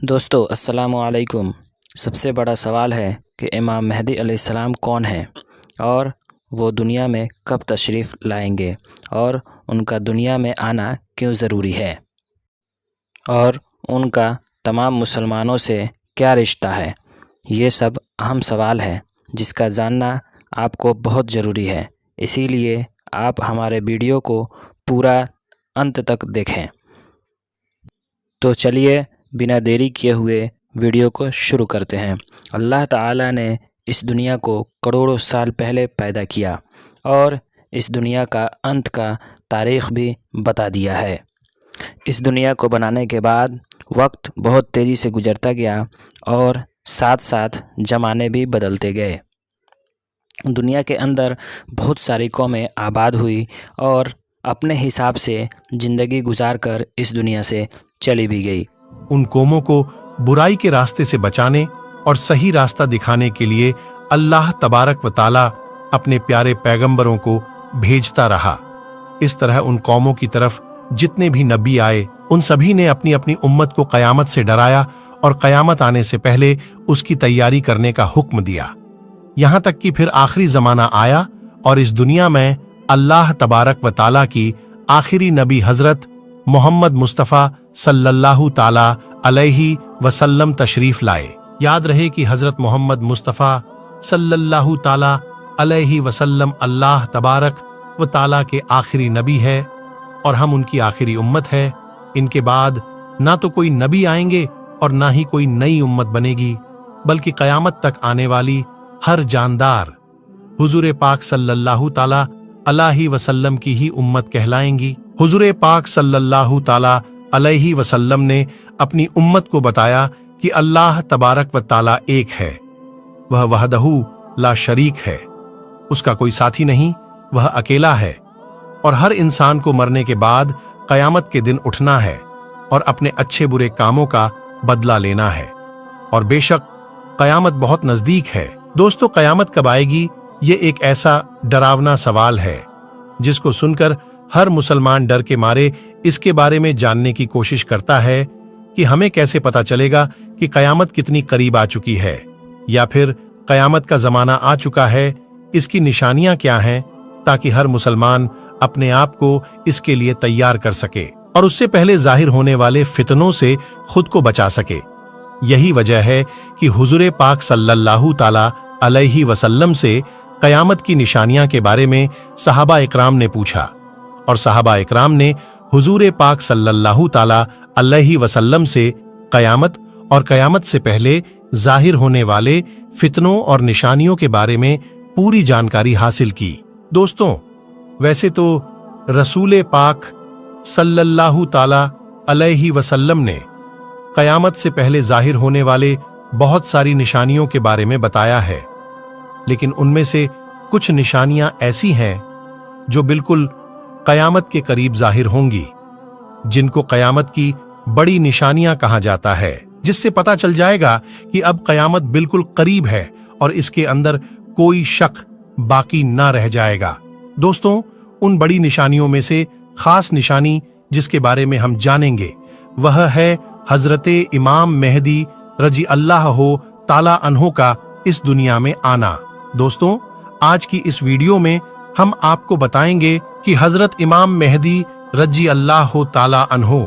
دوستو السلام علیکم۔ سب سے بڑا سوال ہے کہ امام مہدی علیہ السلام کون ہیں اور وہ دنیا میں کب تشریف لائیں گے اور ان کا دنیا میں آنا کیوں ضروری ہے اور ان کا تمام مسلمانوں سے کیا رشتہ ہے۔ یہ سب اہم سوال ہے جس کا جاننا آپ کو بہت ضروری ہے، اسی لیے آپ ہمارے ویڈیو کو پورا انت تک دیکھیں۔ تو چلیے بنا دیری کیے ہوئے ویڈیو کو شروع کرتے ہیں۔ اللہ تعالیٰ نے اس دنیا کو کروڑوں سال پہلے پیدا کیا اور اس دنیا کا انت کا تاریخ بھی بتا دیا ہے۔ اس دنیا کو بنانے کے بعد وقت بہت تیزی سے گزرتا گیا اور ساتھ ساتھ زمانے بھی بدلتے گئے۔ دنیا کے اندر بہت ساری قومیں آباد ہوئی اور اپنے حساب سے زندگی گزار کر اس دنیا سے چلی بھی گئی۔ ان قوموں کو برائی کے راستے سے بچانے اور صحیح راستہ دکھانے کے لیے اللہ تبارک و تعالی اپنے پیارے پیغمبروں کو بھیجتا رہا۔ اس طرح ان قوموں کی طرف جتنے بھی نبی آئے ان سبھی نے اپنی اپنی امت کو قیامت سے ڈرایا اور قیامت آنے سے پہلے اس کی تیاری کرنے کا حکم دیا۔ یہاں تک کہ پھر آخری زمانہ آیا اور اس دنیا میں اللہ تبارک و تعالی کی آخری نبی حضرت محمد مصطفیٰ صلی اللہ تعالی علیہ وسلم تشریف لائے۔ یاد رہے کہ حضرت محمد مصطفیٰ صلی اللہ تعالی علیہ وسلم اللہ تبارک و تعالی کے آخری نبی ہے اور ہم ان کی آخری امت ہے۔ ان کے بعد نہ تو کوئی نبی آئیں گے اور نہ ہی کوئی نئی امت بنے گی، بلکہ قیامت تک آنے والی ہر جاندار حضور پاک صلی اللہ تعالی علیہ وسلم کی ہی امت کہلائیں گی۔ حضور پاک صلی اللہ تعالی علیہ وسلم نے اپنی امت کو بتایا کہ اللہ تبارک و تعالی ایک ہے، وہ وحدہ لا شریک ہے، اس کا کوئی ساتھی نہیں، وہ اکیلا ہے، اور ہر انسان کو مرنے کے بعد قیامت کے دن اٹھنا ہے اور اپنے اچھے برے کاموں کا بدلہ لینا ہے، اور بے شک قیامت بہت نزدیک ہے۔ دوستو، قیامت کب آئے گی؟ یہ ایک ایسا ڈراونا سوال ہے جس کو سن کر ہر مسلمان ڈر کے مارے اس کے بارے میں جاننے کی کوشش کرتا ہے کہ ہمیں کیسے پتہ چلے گا کہ قیامت کتنی قریب آ چکی ہے، یا پھر قیامت کا زمانہ آ چکا ہے، اس کی نشانیاں کیا ہیں، تاکہ ہر مسلمان اپنے آپ کو اس کے لیے تیار کر سکے اور اس سے پہلے ظاہر ہونے والے فتنوں سے خود کو بچا سکے۔ یہی وجہ ہے کہ حضور پاک صلی اللہ تعالی علیہ وسلم سے قیامت کی نشانیاں کے بارے میں صحابہ اکرام نے پوچھا، اور صحابہ اکرام نے حضور پاک صلی اللہ تعالی علیہ وسلم سے قیامت اور قیامت سے پہلے ظاہر ہونے والے فتنوں اور نشانیوں کے بارے میں پوری جانکاری حاصل کی۔ دوستوں، ویسے تو رسول پاک صلی اللہ تعالی علیہ وسلم نے قیامت سے پہلے ظاہر ہونے والے بہت ساری نشانیوں کے بارے میں بتایا ہے، لیکن ان میں سے کچھ نشانیاں ایسی ہیں جو بالکل قیامت کے قریب ظاہر ہوں گی، جن کو قیامت کی بڑی نشانیاں کہا جاتا ہے، جس سے پتہ چل جائے گا کہ اب قیامت بالکل قریب ہے اور اس کے اندر کوئی شک باقی نہ رہ جائے گا۔ دوستوں، ان بڑی نشانیوں میں سے خاص نشانی جس کے بارے میں ہم جانیں گے وہ ہے حضرت امام مہدی رضی اللہ تعالی عنہ کا اس دنیا میں آنا۔ دوستوں، آج کی اس ویڈیو میں ہم آپ کو بتائیں گے کہ حضرت امام مہدی رضی اللہ تعالی عنہ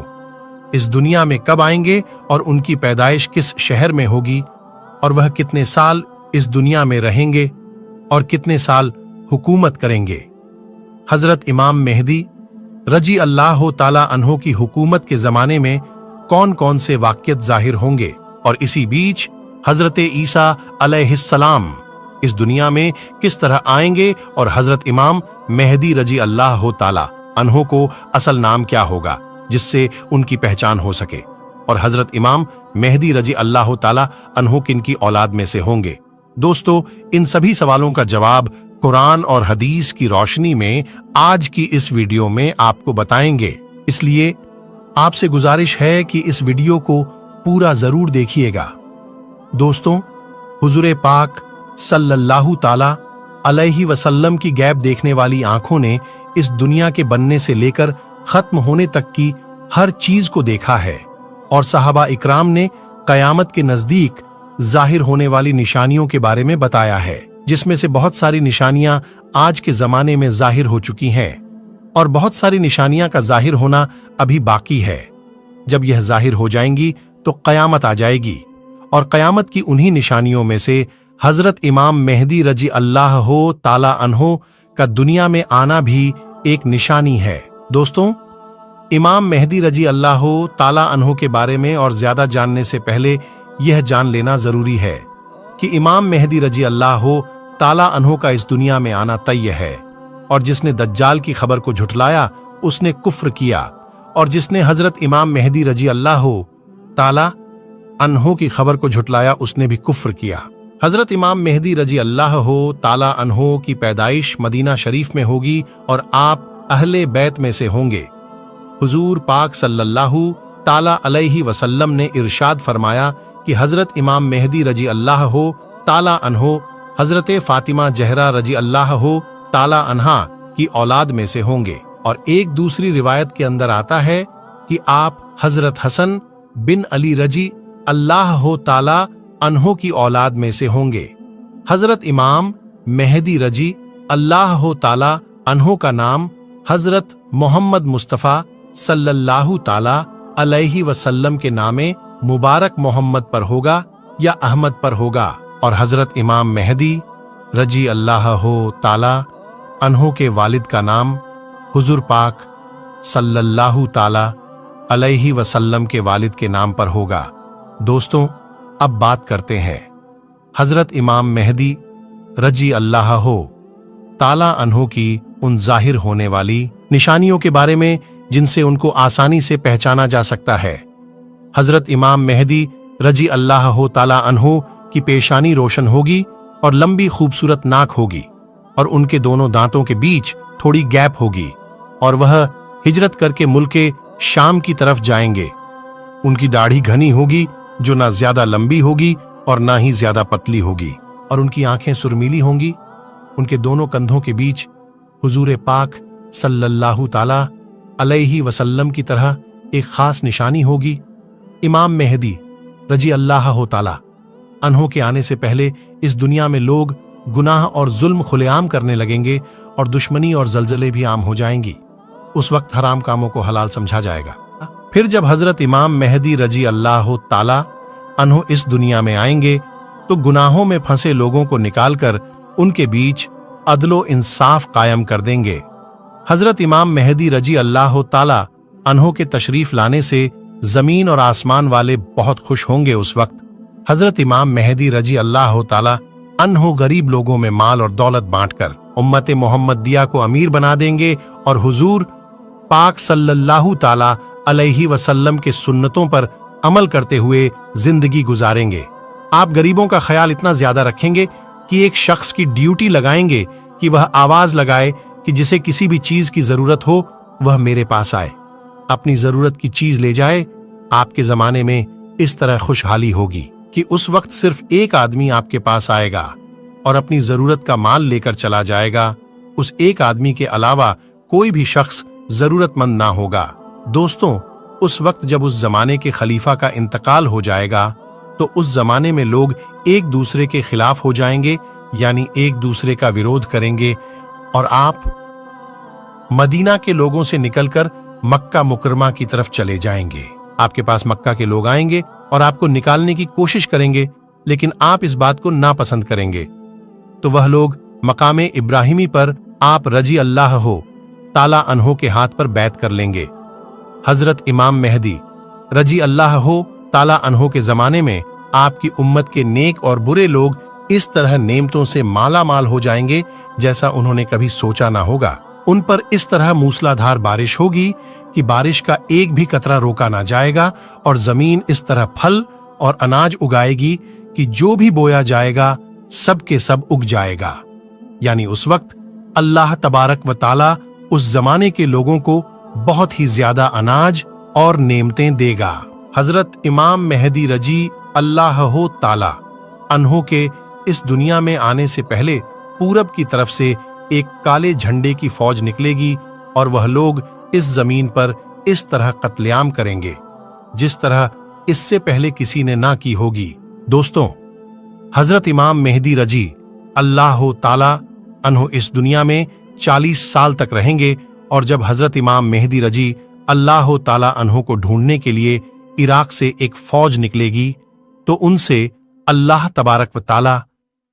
اس دنیا میں کب آئیں گے اور ان کی پیدائش کس شہر میں ہوگی، اور وہ کتنے سال اس دنیا میں رہیں گے اور کتنے سال حکومت کریں گے۔ حضرت امام مہدی رضی اللہ تعالی عنہ کی حکومت کے زمانے میں کون کون سے واقعات ظاہر ہوں گے، اور اسی بیچ حضرت عیسیٰ علیہ السلام اس دنیا میں کس طرح آئیں گے، اور حضرت امام مہدی رضی اللہ تعالی عنہ کو اصل نام کیا ہوگا جس سے ان کی پہچان ہو سکے، اور حضرت امام مہدی رضی اللہ تعالی عنہ کن کی اولاد میں سے ہوں گے۔ دوستو، ان سبھی سوالوں کا جواب قرآن اور حدیث کی روشنی میں آج کی اس ویڈیو میں آپ کو بتائیں گے، اس لیے آپ سے گزارش ہے کہ اس ویڈیو کو پورا ضرور دیکھیے گا۔ دوستوں، حضور پاک صلی اللہ تعالی علیہ وسلم کی غیب دیکھنے والی آنکھوں نے اس دنیا کے بننے سے لے کر ختم ہونے تک کی ہر چیز کو دیکھا ہے، اور صحابہ اکرام نے क़यामत के नज़दीक ज़ाहिर होने वाली निशानियों के बारे में बताया है, जिसमें से बहुत सारी निशानियां आज के ज़माने में ज़ाहिर हो चुकी हैं और बहुत सारी निशानियां का ज़ाहिर होना अभी बाकी है। जब यह ज़ाहिर हो जाएंगी तो क़यामत आ जाएगी, और क़यामत की उन्हीं निशानियों में से हज़रत इमाम मेहदी रजी अल्लाह ताला अन्हो का दुनिया में आना भी एक निशानी है। दोस्तों, इमाम मेहदी रजी अल्लाह ताला अन्हो के बारे में और ज़्यादा जानने से पहले यह जान लेना ज़रूरी है कि इमाम मेहदी रजी अल्लाह ताला अन्हो का इस दुनिया में आना तय है, और जिसने दज्जाल की खबर को झुठलाया उसने कुफ्र किया, और जिसने हज़रत इमाम मेहदी रजी अल्लाह ताला अन्हो की खबर को झुठलाया उसने भी कुफ्र किया। हज़रत इमाम मेहदी रजी अल्लाह ताला अन्हो की पैदाइश मदीना शरीफ में होगी और आप अहले बैत में से होंगे। हुजूर पाक सल्लल्लाहु ताला अलैहि वसल्लम ने इरशाद फरमाया कि हज़रत इमाम मेहदी रजी अल्लाह ताला अन्हो हज़रत फ़ातिमा ज़हरा रजी अल्लाह ताला अन्हा की औलाद में से होंगे। और एक दूसरी रिवायत के अंदर आता है कि आप हज़रत हसन बिन अली रजी अल्लाह ताला अन्हो की औलाद में से होंगे। हज़रत इमाम मेहदी रजी अल्लाह ताला अन्हो का नाम हज़रत मोहम्मद मुस्तफ़ा सल्लल्लाहु ताला अलैहि वसल्लम के नामे मुबारक मोहम्मद पर होगा या अहमद पर होगा, और हज़रत इमाम मेहदी रजी अल्लाह ताला अन्हो के वालिद का नाम हुजूर पाक सल्लल्लाहु ताला अलैहि वसल्लम के वालिद के नाम पर होगा। दोस्तों, अब बात करते हैं हज़रत इमाम मेहदी रजी अल्लाह ताला अन्हो की उन जाहिर होने वाली निशानियों के बारे में जिनसे उनको आसानी से पहचाना जा सकता है। हज़रत इमाम मेहदी रजी अल्लाह ताला अन्हो की पेशानी रोशन होगी और लंबी खूबसूरत नाक होगी, और उनके दोनों दांतों के बीच थोड़ी गैप होगी, और वह हिजरत करके मुल्के शाम की तरफ जाएंगे। उनकी दाढ़ी घनी होगी जो ना ज्यादा लंबी होगी और ना ही ज्यादा पतली होगी, और उनकी आंखें सुरमीली होंगी। उनके दोनों कंधों के बीच हुजूर पाक सल्लल्लाहु ताला अलैहि वसल्लम की तरह एक खास निशानी होगी। इमाम मेहदी रजी अल्लाह ताला अन्हो के आने से पहले इस दुनिया में लोग गुनाह और जुल्म खुलेआम करने लगेंगे और दुश्मनी और जलजले भी आम हो जाएंगी। उस वक्त हराम कामों को हलाल समझा जाएगा। फिर जब हजरत इमाम मेहदी रजी अल्लाह ताला अन्हो इस दुनिया में आएंगे तो गुनाहों में फंसे लोगों को निकालकर उनके बीच अदलो इंसाफ कायम कर देंगे। हजरत इमाम मेहदी रजी अल्लाह ताला अन्हो के तशरीफ लाने से जमीन और आसमान वाले बहुत खुश होंगे। उस वक्त हजरत इमाम मेहदी रजी अल्लाह ताला अन्हो गरीब लोगों में माल और दौलत बांटकर उम्मत मोहम्मदिया को अमीर बना देंगे और हुजूर पाक सल्लल्लाहु ताला अलैहि वसल्लम के सुन्नतों पर अमल करते हुए जिंदगी गुजारेंगे। आप गरीबों का ख्याल इतना ज्यादा रखेंगे कि एक शख्स की ड्यूटी लगाएंगे कि वह आवाज लगाए कि जिसे किसी भी चीज की जरूरत हो वह मेरे पास आए, अपनी जरूरत की चीज ले जाए। आपके जमाने में इस तरह खुशहाली होगी कि उस वक्त सिर्फ एक आदमी आपके पास आएगा और अपनी जरूरत का माल लेकर चला जाएगा। उस एक आदमी के अलावा कोई भी शख्स जरूरतमंद ना होगा। दोस्तों, उस वक्त जब उस जमाने के खलीफा का इंतकाल हो जाएगा तो उस जमाने में लोग एक दूसरे के खिलाफ हो जाएंगे, यानी एक दूसरे का विरोध करेंगे, और आप मदीना के लोगों से निकलकर मक्का मुकरमा की तरफ चले जाएंगे। आपके पास मक्का के लोग आएंगे और आपको निकालने की कोशिश करेंगे, लेकिन आप इस बात को नापसंद करेंगे। तो वह लोग मकामे इब्राहिमी पर आप रजी अल्लाह हो ताला अन्हो के हाथ पर बैत कर लेंगे। हजरत इमाम मेहदी रजी अल्लाह हो ताला अन्हो के जमाने में आपकी उम्मत के नेक और बुरे लोग इस तरह नेमतों से माला माल हो जाएंगे जैसा उन्होंने कभी सोचा ना होगा। उन पर इस तरह मूसलाधार बारिश होगी कि बारिश का एक भी कतरा रोका ना जाएगा, और जमीन इस तरह फल और अनाज उगाएगी कि जो भी बोया जाएगा सब के सब उग जाएगा। यानी उस वक्त अल्लाह तबारक व ताला उस जमाने के लोगों को बहुत ही ज्यादा अनाज और नेमतें देगा। हजरत इमाम मेहदी रजी अल्लाह हो ताला अन्हो के इस दुनिया में आने से पहले पूरब की तरफ से एक काले झंडे की फौज निकलेगी और वह लोग इस जमीन पर इस तरह कत्लेआम करेंगे जिस तरह इससे पहले किसी ने ना की होगी। दोस्तों, हजरत इमाम मेहदी रजी अल्लाह ताला अन्हो इस दुनिया में 40 साल तक रहेंगे, और जब हजरत इमाम मेहदी रजी अल्लाह ताला अन्हो को ढूंढने के लिए इराक से एक फौज निकलेगी, तो उनसे अल्लाह तबारक व ताला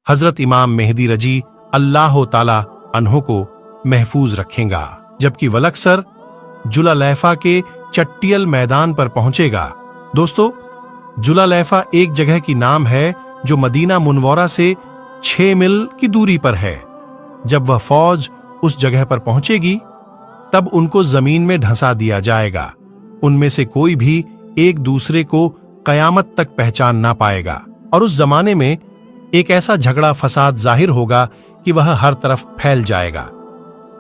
हजरत इमाम मेहदी रजी अल्लाह ताला अन्हो को महफूज रखेगा। जबकि वलक्सर जुलालैफा के चट्टियल मैदान पर पहुंचेगा। दोस्तों, जुलालैफा एक जगह की नाम है जो मदीना मुनव्वरा से 6 मील की दूरी पर है। जब वह फौज उस जगह पर पहुंचेगी, तब उनको जमीन में ढंसा दिया जाएगा। उनमें से कोई भी एक दूसरे को कयामत तक पहचान ना पाएगा, और उस जमाने में एक ऐसा झगड़ा फसाद जाहिर होगा कि वह हर तरफ फैल जाएगा।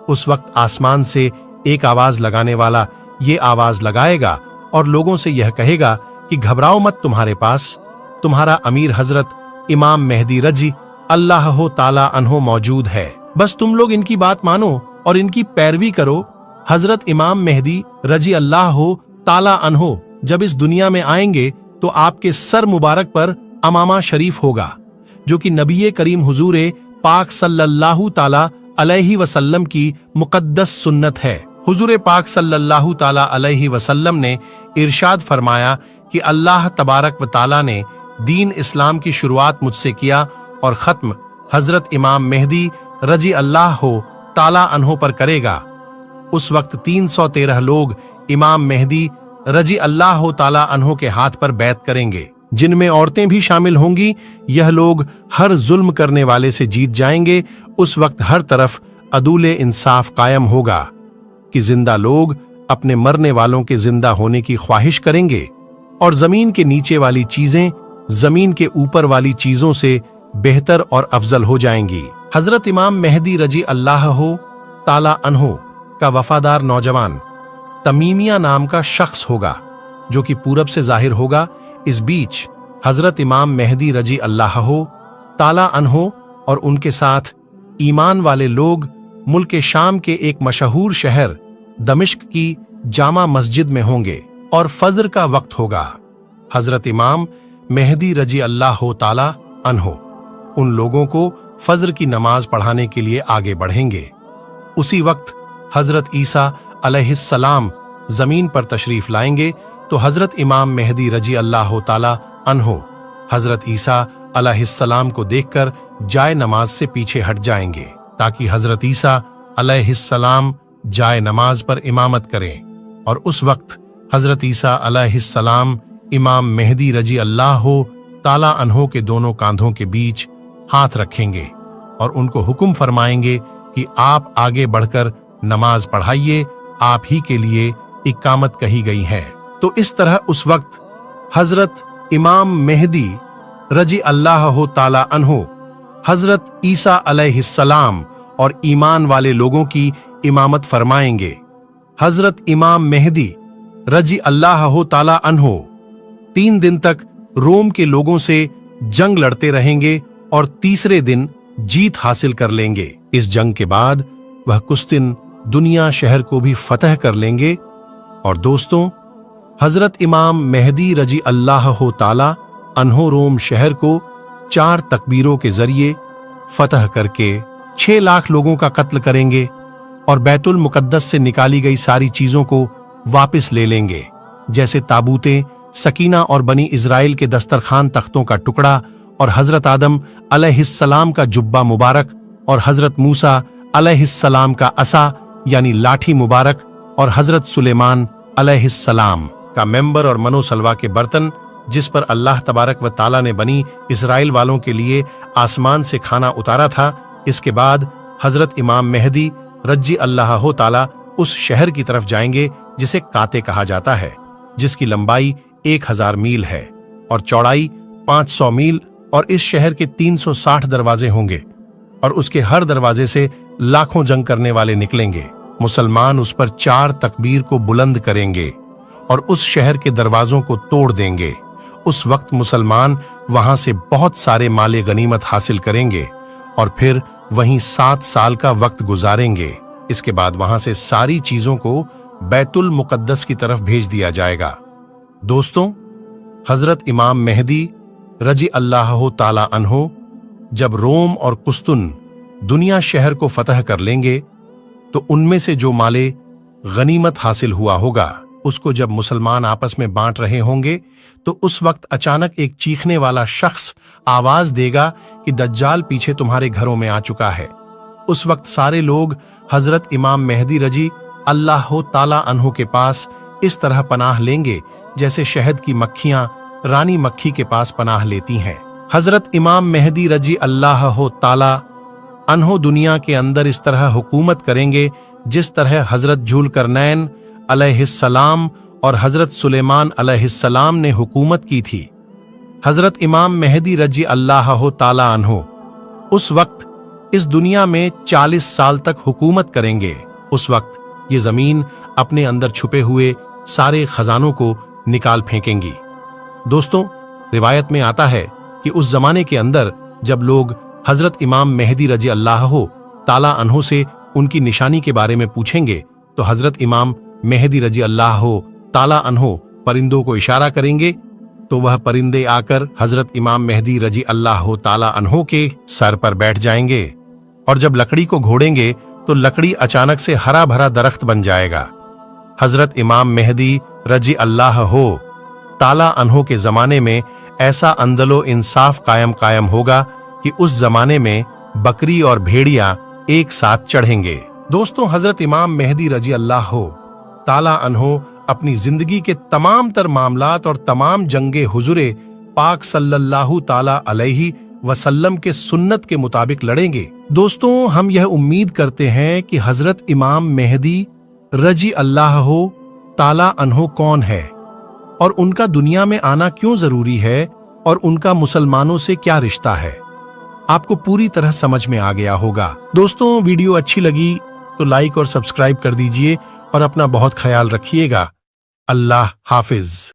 उस वक्त आसमान से एक आवाज लगाने वाला ये आवाज लगाएगा और लोगों से यह कहेगा कि घबराओ मत, तुम्हारे पास तुम्हारा अमीर हजरत इमाम मेहदी रजी अल्लाह ताला अन्हो मौजूद है। बस तुम लोग इनकी बात मानो और इनकी पैरवी करो। हजरत इमाम मेहदी रजी अल्लाह ताला अन्हो जब इस दुनिया में आएंगे तो आपके सर मुबारक पर अमामा शरीफ होगा, जो कि नबी करीम हुजूर पाक सल्लल्लाहु ताला अलैहि वसल्लम की मुकद्दस सुन्नत है। हुजूर पाक सल्लल्लाहु ताला अलैहि वसल्लम ने इरशाद फरमाया कि अल्लाह तबारक व ताला ने दीन इस्लाम की शुरुआत मुझसे किया और खत्म हजरत इमाम मेहदी रजी अल्लाह ताला अन्हो पर करेगा। उस वक्त 313 लोग इमाम मेहदी रजी अल्लाह ताला अन्हो के हाथ पर बैत करेंगे, जिनमें औरतें भी शामिल होंगी। यह लोग हर जुल्म करने वाले से जीत जाएंगे। उस वक्त हर तरफ अदूल इंसाफ कायम होगा कि जिंदा लोग अपने मरने वालों के जिंदा होने की ख्वाहिश करेंगे, और जमीन के नीचे वाली चीजें जमीन के ऊपर वाली चीजों से बेहतर और अफजल हो जाएंगी। हजरत इमाम मेहदी रजी अल्लाह ताला अन्हो का वफादार नौजवान तमीमिया नाम का शख्स होगा, जो कि पूरब से जाहिर होगा। इस बीच हजरत इमाम मेहदी रजी अल्लाह ताला अन्हो और उनके साथ ईमान वाले लोग मुल्क शाम के एक मशहूर शहर दमिश्क की जामा मस्जिद में होंगे, और फजर का वक्त होगा। हजरत इमाम मेहदी रजी अल्लाह ताला अन्हो उन लोगों को फजर की नमाज पढ़ाने के लिए आगे बढ़ेंगे। उसी वक्त हजरत ईसा अलैहिस्सलाम जमीन पर तशरीफ लाएंगे, तो हजरत इमाम मेहदी रजी अल्लाह ताला अन्हो हजरत ईसा अलैहिस्सलाम को देखकर जाए नमाज से पीछे हट जाएंगे, ताकि हजरत ईसा अलैहिस्सलाम जाए नमाज पर इमामत करें। और उस वक्त हजरत ईसा अलैहिस्सलाम इमाम मेहदी रजी अल्लाह ताला अन्हो के दोनों कांधों के बीच हाथ रखेंगे और उनको हुक्म फरमाएंगे कि आप आगे बढ़कर नमाज पढ़ाइए, आप ही के लिए इकामत कही गई है। तो इस तरह उस वक्त हजरत इमाम मेहदी रजी अल्लाह ताला अन्हो हजरत ईसा अलैहिस्सलाम और ईमान वाले लोगों की इमामत फरमाएंगे। हजरत इमाम मेहदी रजी अल्लाह ताला अन्हो 3 दिन तक रोम के लोगों से जंग लड़ते रहेंगे और तीसरे दिन जीत हासिल कर लेंगे। इस जंग के बाद वह कुछ दिन दुनिया शहर को भी फतह कर लेंगे। और दोस्तों, हजरत इमाम मेहदी रजी अल्लाह ताला अन्हो रोम शहर को 4 तकबीरों के जरिए फतह करके 6 लाख लोगों का कत्ल करेंगे और बैतुल मुकद्दस से निकाली गई सारी चीजों को वापस ले लेंगे, जैसे ताबूतें, सकीना और बनी इजराइल के दस्तरखान तख्तों का टुकड़ा, और हजरत आदम अलैहिस्सलाम का जुब्बा मुबारक, और हजरत मूसा अलैहिस्सलाम का असा यानी लाठी मुबारक, और हजरत सुलेमान अलैहिस्सलाम का मेंबर और मनोसलवा के बर्तन, जिस पर अल्लाह तबारक व ताला ने बनी इसराइल वालों के लिए आसमान से खाना उतारा था। इसके बाद हजरत इमाम मेहदी रजी अल्लाह ताला उस शहर की तरफ जाएंगे जिसे काते कहा जाता है, जिसकी लंबाई 1000 मील है और चौड़ाई 500 मील, और इस शहर के 360 दरवाजे होंगे और उसके हर दरवाजे से लाखों जंग करने वाले निकलेंगे। मुसलमान उस पर 4 तकबीर को बुलंद करेंगे और उस शहर के दरवाजों को तोड़ देंगे। उस वक्त मुसलमान वहां से बहुत सारे माले गनीमत हासिल करेंगे और फिर वहीं 7 साल का वक्त गुजारेंगे। इसके बाद वहां से सारी चीजों को बैतुल मुकद्दस की तरफ भेज दिया जाएगा। दोस्तों, हजरत इमाम मेहदी रजी अल्लाह ताला अन्हो जब रोम और कुस्तुन दुनिया शहर को फतह कर लेंगे तो उनमें से जो माले गनीमत हासिल हुआ होगा उसको जब मुसलमान आपस में बांट रहे होंगे तो उस वक्त अचानक एक चीखने वाला शख्स आवाज देगा कि दज्जाल पीछे तुम्हारे घरों में आ चुका है। उस वक्त सारे लोग हजरत इमाम मेहदी रजी अल्लाह ताला अन्हो के पास इस तरह पनाह लेंगे जैसे शहद की मक्खियां रानी मक्खी के पास पनाह लेती हैं। हजरत इमाम मेहदी रजी अल्लाह ताला अन्हो दुनिया के अंदर इस तरह हुकूमत करेंगे जिस तरह हजरत जुल्करनैन अलैहिस्सलाम और हजरत सुलेमान अलैहिस्सलाम ने हुकूमत की थी। हजरत इमाम मेहदी रजी अल्लाह ताला अन्हो उस वक्त इस दुनिया में 40 साल तक हुकूमत करेंगे। उस वक्त ये जमीन अपने अंदर छुपे हुए सारे खजानों को निकाल फेंकेंगी। दोस्तों, रिवायत में आता है कि उस जमाने के अंदर जब लोग हजरत इमाम मेहदी रजी अल्लाह ताला अन्हो से उनकी निशानी के बारे में पूछेंगे तो हजरत इमाम मेहदी रजी अल्लाह ताला अन्हो परिंदों को इशारा करेंगे तो वह परिंदे आकर हजरत इमाम मेहदी रजी अल्लाह ताला अन्हो के सर पर बैठ जाएंगे और जब लकड़ी को घोड़ेंगे तो लकड़ी अचानक से हरा भरा दरख्त बन जाएगा। हजरत इमाम मेहदी रजी अल्लाह ताला अन्हो के जमाने में ऐसा अंदलो इंसाफ कायम होगा कि उस जमाने में बकरी और भेड़िया एक साथ चढ़ेंगे। दोस्तों, हजरत इमाम मेहदी रजी अल्लाह ताला अन्हो अपनी जिंदगी के तमाम तर मामलात और तमाम जंगे हुजूरे पाक सल्लल्लाहु ताला अलैहि वसल्लम के सुन्नत के मुताबिक लड़ेंगे। दोस्तों, हम यह उम्मीद करते हैं कि हजरत इमाम मेहदी रजी अल्लाह ताला अन्हो कौन है और उनका दुनिया में आना क्यों जरूरी है और उनका मुसलमानों से क्या रिश्ता है, आपको पूरी तरह समझ में आ गया होगा। दोस्तों, वीडियो अच्छी लगी तो लाइक और सब्सक्राइब कर दीजिए और अपना बहुत ख्याल रखिएगा। अल्लाह हाफिज।